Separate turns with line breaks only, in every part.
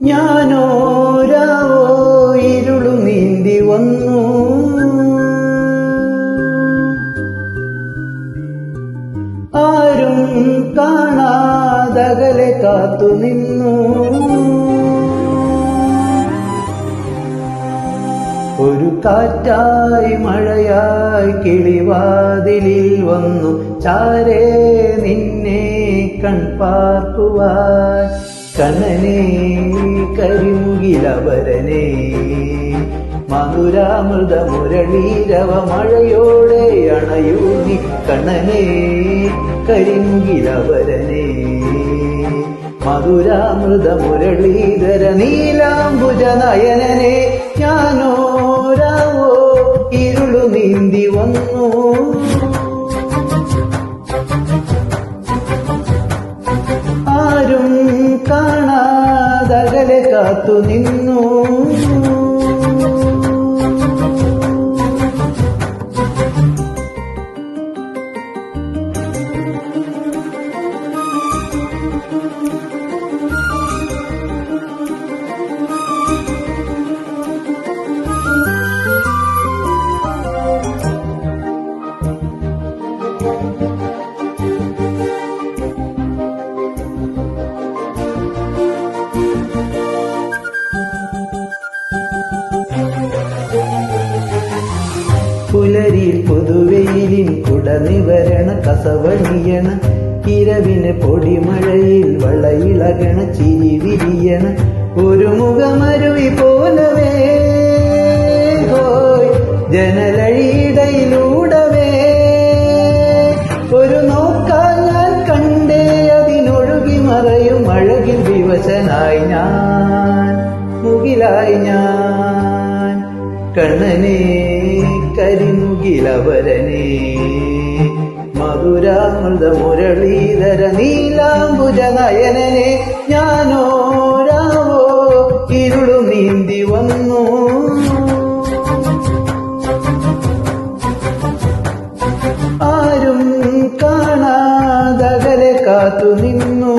ഞാനോരാവോ ഇരുളു നീന്തി വന്നു, ആരും കാണാതകലെ കാത്തു നിന്നു. ഒരു കാറ്റായി മഴയായി കിളിവാതിലിൽ വന്നു ചാരേ നിന്നെ കൺപാർക്കുവാൻ. കണ്ണനേ കരിമുകിലവരനേ മധുരാമൃത മുരളീരവ മഴയോടെ അണയൂ നീ. കണ്ണനേ കരിമുകിലവരനേ മധുരാമൃത മുരളീധര നീലാംബുജ നയനനെ. ഞാനോരാവോ ഇരുളു നീന്തി വന്നു, ആരും കാണാതകലെ കാത്തു നിന്നു. പുലരിയിൽ പുതുവെയിലിൻ കുടനിവരണ കസവണിയണ, ഇരവിന് പൊടിമഴയിൽ വളയിളകണ ചിരി വിരിയണ, ഒരു മുഖമരുവി പോലവേ ഹോയ് ജനലഴിയിടയിലൂടവേ. ഒരു നോക്കാൻ ഞാൻ കണ്ടേ അതിനൊഴുകി മറയും അഴകിൽ വിവശനായി ഞാൻ, മുകിലായി ഞാൻ. കണ്ണനേ കരിമുകിലവരനേ മധുരാമൃത മുരളീധര നീലാംബുജ നയനനെ. ഞാനോരാവോ ഇരുളു നീന്തി വന്നു, ആരും കാണാതകലെ കാത്തു നിന്നു.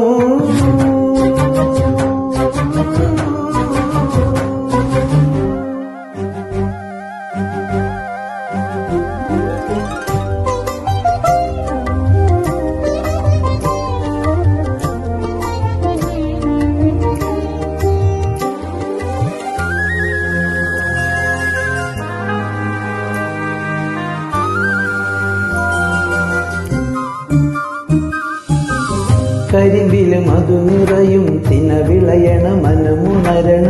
കരിമ്പില് മധു നിറയും തിനവിളയണ മനമുണരണ,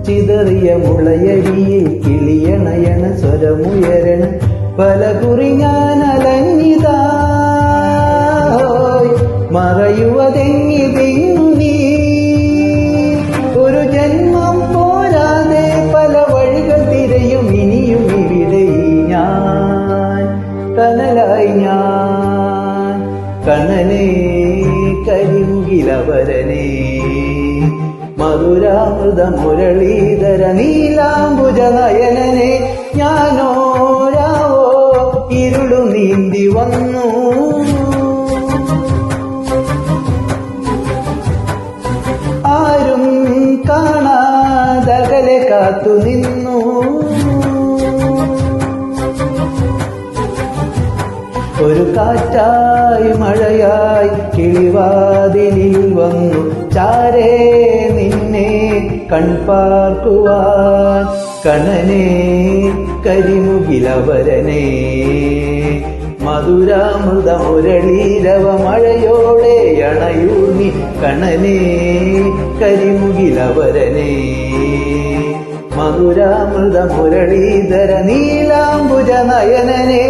ചിതറിയ മുളയടിയിൽ കിളിയണയണ സ്വരമുയരണ, പലകുറി ഞാൻ അലഞ്ഞിതാ മറയുവതെങ്ങിതിന്നു നീ. ഒരു ജന്മം പോരാതെ പല വഴികൾ തിരയും ഇനിയും ഇവിടെ ഞാൻ, കനലായി ഞാൻ. കണ്ണനേ കരിമുകിലവരനേ മധുരാമൃത മുരളീധര നീലാംബുജ നയനനെ. ഞാനോരാവോ ഇരുളു നീന്തി വന്നു, ആരും കാണാതകലെ കാത്തു നിന്നു. ഒരു കാറ്റായി മഴയായി കിളിവാതിലിൽ വന്നു ചാരേ നിന്നെ കൺപാർക്കുവാൻ. കണ്ണനേ കരിമുകിലവരനേ മധുരാമൃത മുരളീരവ മഴയോടെ അണയൂ നീ. കണ്ണനേ കരിമുകിലവരനേ മധുരാമൃത മുരളീധര നീലാംബുജ നയനനേ.